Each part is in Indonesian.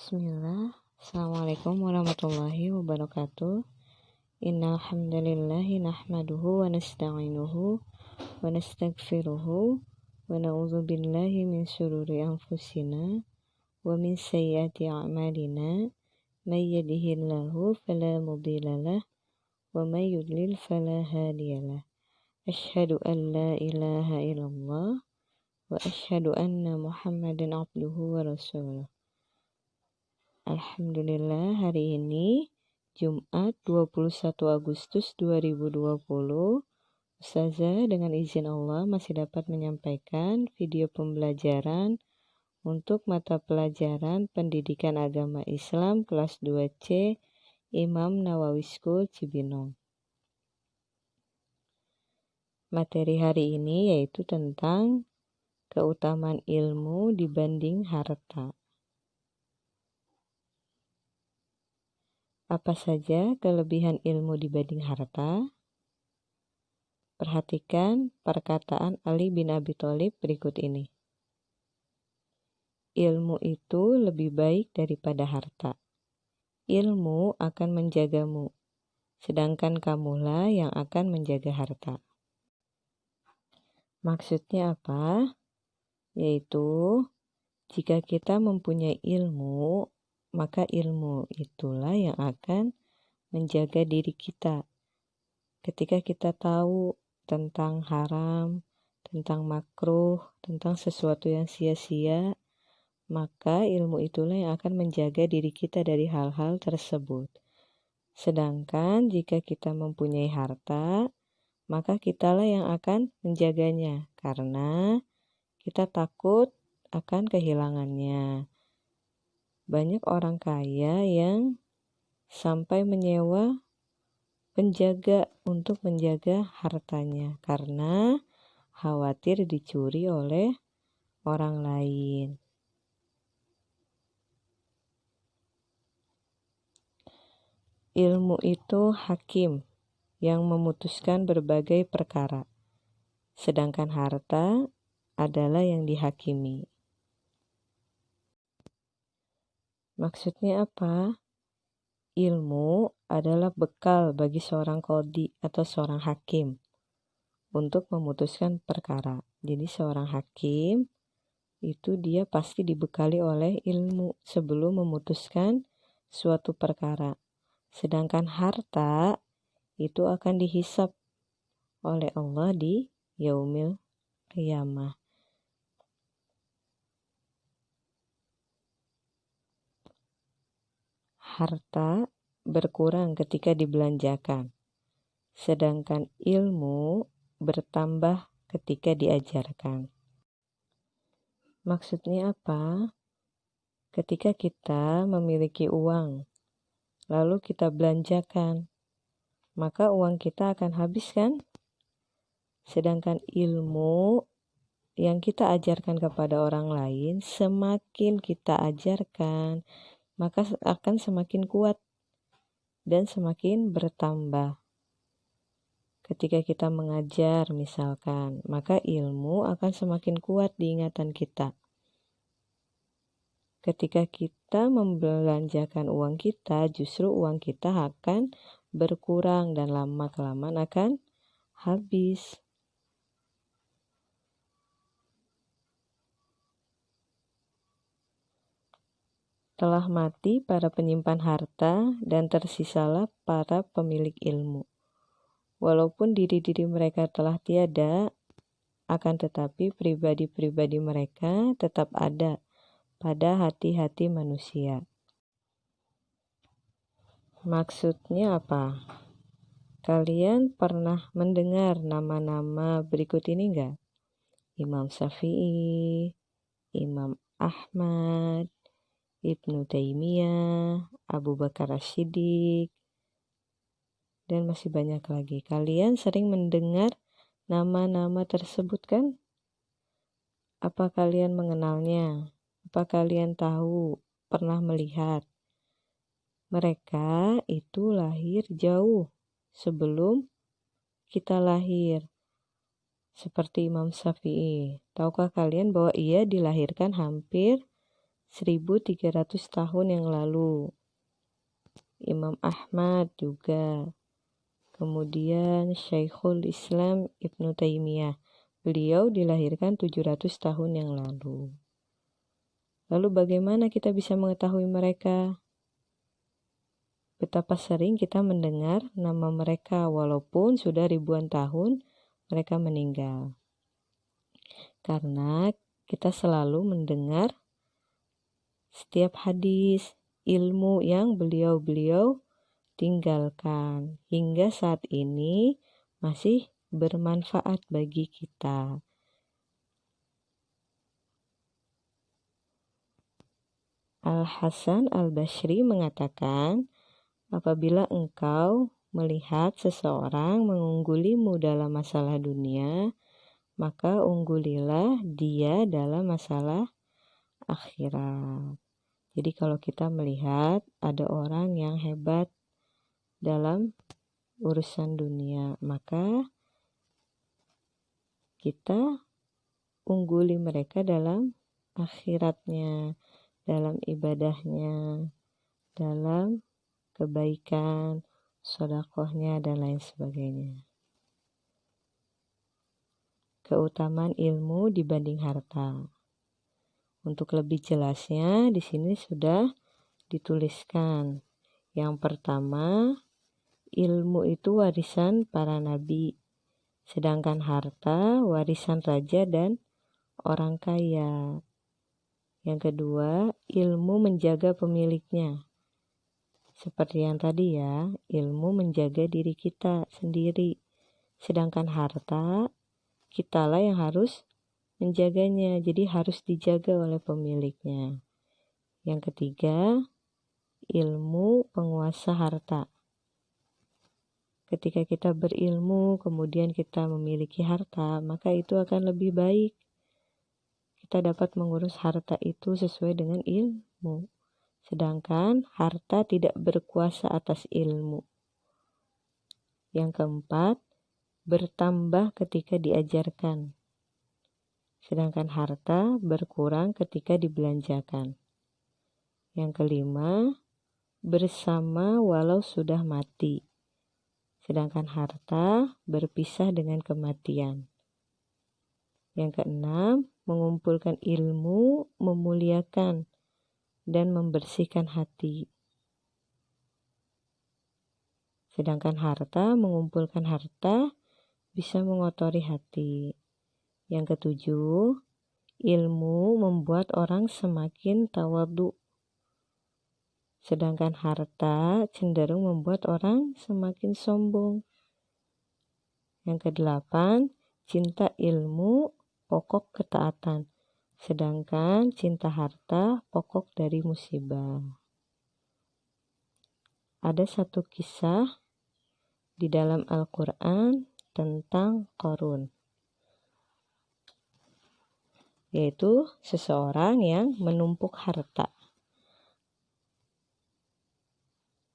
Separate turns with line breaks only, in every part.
Bismillah. Assalamualaikum warahmatullahi wabarakatuh. Innal hamdalillahi nahmaduhu wa nasta'inuhu wa nastaghfiruhu wa na'udzu billahi min syururi anfusina wa min sayyiati a'malina. May yahdihillahu fala mudhillalah wa may yudlil fala hadiyalah. Asyhadu an la ilaha illallah wa asyhadu anna Muhammadan abduhu wa rasuluh. Alhamdulillah, hari ini Jumat 21 Agustus 2020, Ustazah dengan izin Allah masih dapat menyampaikan video pembelajaran untuk mata pelajaran Pendidikan Agama Islam kelas 2C Imam Nawawi School Cibinong. Materi hari ini yaitu tentang keutamaan ilmu dibanding harta. Apa saja kelebihan ilmu dibanding harta? Perhatikan perkataan Ali bin Abi Thalib berikut ini. Ilmu itu lebih baik daripada harta. Ilmu akan menjagamu, sedangkan kamulah yang akan menjaga harta. Maksudnya apa? Yaitu, jika kita mempunyai ilmu, maka ilmu itulah yang akan menjaga diri kita. Ketika kita tahu tentang haram, tentang makruh, tentang sesuatu yang sia-sia, maka ilmu itulah yang akan menjaga diri kita dari hal-hal tersebut. Sedangkan jika kita mempunyai harta, maka kitalah yang akan menjaganya karena kita takut akan kehilangannya. Banyak orang kaya yang sampai menyewa penjaga untuk menjaga hartanya karena khawatir dicuri oleh orang lain. Ilmu itu hakim yang memutuskan berbagai perkara, sedangkan harta adalah yang dihakimi. Maksudnya apa? Ilmu adalah bekal bagi seorang qadhi atau seorang hakim untuk memutuskan perkara. Jadi seorang hakim itu dia pasti dibekali oleh ilmu sebelum memutuskan suatu perkara. Sedangkan harta itu akan dihisab oleh Allah di yaumil qiyamah. Harta berkurang ketika dibelanjakan, sedangkan ilmu bertambah ketika diajarkan. Maksudnya apa? Ketika kita memiliki uang, lalu kita belanjakan, maka uang kita akan habis kan? Sedangkan ilmu yang kita ajarkan kepada orang lain, semakin kita ajarkan, maka akan semakin kuat dan semakin bertambah. Ketika kita mengajar misalkan, maka ilmu akan semakin kuat di ingatan kita. Ketika kita membelanjakan uang kita, justru uang kita akan berkurang dan lama-kelamaan akan habis. Telah mati para penyimpan harta dan tersisalah para pemilik ilmu. Walaupun diri-diri mereka telah tiada, akan tetapi pribadi-pribadi mereka tetap ada pada hati-hati manusia. Maksudnya apa? Kalian pernah mendengar nama-nama berikut ini enggak? Imam Syafi'i, Imam Ahmad, Ibnu Taimiyah, Abu Bakar As-Siddiq, dan masih banyak lagi. Kalian sering mendengar nama-nama tersebut kan? Apa kalian mengenalnya? Apa kalian tahu, pernah melihat? Mereka itu lahir jauh sebelum kita lahir. Seperti Imam Syafi'i. Tahukah kalian bahwa ia dilahirkan hampir 1300 tahun yang lalu. Imam Ahmad juga. Kemudian Syekhul Islam Ibnu Taimiyah. Beliau dilahirkan 700 tahun yang lalu. Lalu bagaimana kita bisa mengetahui mereka? Betapa sering kita mendengar nama mereka walaupun sudah ribuan tahun mereka meninggal. Karena kita selalu mendengar setiap hadis, ilmu yang beliau-beliau tinggalkan hingga saat ini masih bermanfaat bagi kita. Al-Hasan Al-Basri mengatakan, apabila engkau melihat seseorang mengunggulimu dalam masalah dunia, maka unggulilah dia dalam masalah akhirat. Jadi kalau kita melihat ada orang yang hebat dalam urusan dunia, maka kita ungguli mereka dalam akhiratnya, dalam ibadahnya, dalam kebaikan, sedekahnya, dan lain sebagainya. Keutamaan ilmu dibanding harta. Untuk lebih jelasnya, di sini sudah dituliskan. Yang pertama, ilmu itu warisan para nabi, sedangkan harta warisan raja dan orang kaya. Yang kedua, ilmu menjaga pemiliknya. Seperti yang tadi ya, ilmu menjaga diri kita sendiri. Sedangkan harta, kitalah yang harus menjaganya, jadi harus dijaga oleh pemiliknya. Yang ketiga, ilmu penguasa harta. Ketika kita berilmu, kemudian kita memiliki harta, maka itu akan lebih baik. Kita dapat mengurus harta itu sesuai dengan ilmu. Sedangkan harta tidak berkuasa atas ilmu. Yang keempat, bertambah ketika diajarkan. Sedangkan harta berkurang ketika dibelanjakan. Yang kelima, bersama walau sudah mati. Sedangkan harta berpisah dengan kematian. Yang keenam, mengumpulkan ilmu, memuliakan, dan membersihkan hati. Sedangkan harta, mengumpulkan harta, bisa mengotori hati. Yang ketujuh, ilmu membuat orang semakin tawadhu. Sedangkan harta cenderung membuat orang semakin sombong. Yang kedelapan, cinta ilmu pokok ketaatan. Sedangkan cinta harta pokok dari musibah. Ada satu kisah di dalam Al-Quran tentang Qarun, yaitu seseorang yang menumpuk harta.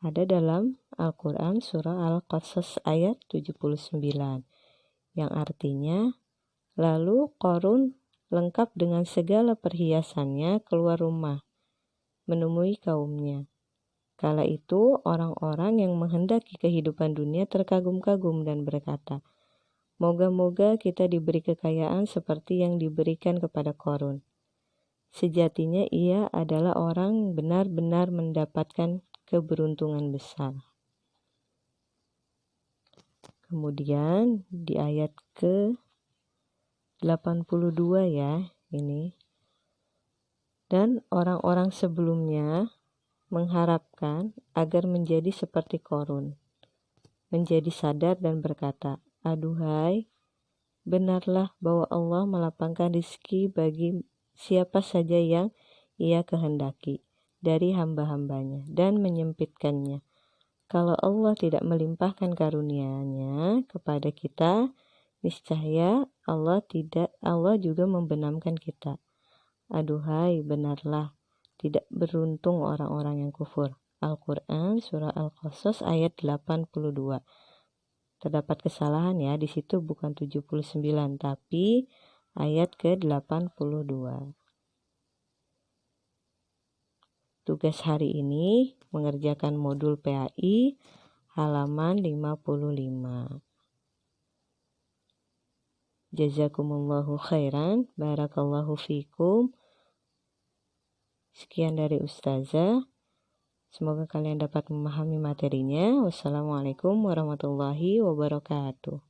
Ada dalam Al-Quran surah Al-Qasas ayat 79, yang artinya, lalu Qarun lengkap dengan segala perhiasannya keluar rumah, menemui kaumnya. Kala itu orang-orang yang menghendaki kehidupan dunia terkagum-kagum dan berkata, moga-moga kita diberi kekayaan seperti yang diberikan kepada Qarun. Sejatinya ia adalah orang benar-benar mendapatkan keberuntungan besar. Kemudian di ayat ke-82 ya ini. Dan orang-orang sebelumnya mengharapkan agar menjadi seperti Qarun, menjadi sadar dan berkata, aduhai, benarlah bahwa Allah melapangkan rezeki bagi siapa saja yang ia kehendaki dari hamba-hambanya dan menyempitkannya. Kalau Allah tidak melimpahkan karunia-Nya kepada kita, niscaya Allah juga membenamkan kita. Aduhai, benarlah tidak beruntung orang-orang yang kufur. Al-Quran surah Al-Qasas ayat 82. Terdapat kesalahan ya, di situ bukan 79 tapi ayat ke-82. tugas hari ini mengerjakan modul PAI halaman 55. Jazakumullahu khairan, barakallahu fikum. Sekian dari Ustazah. Semoga kalian dapat memahami materinya. Wassalamualaikum warahmatullahi wabarakatuh.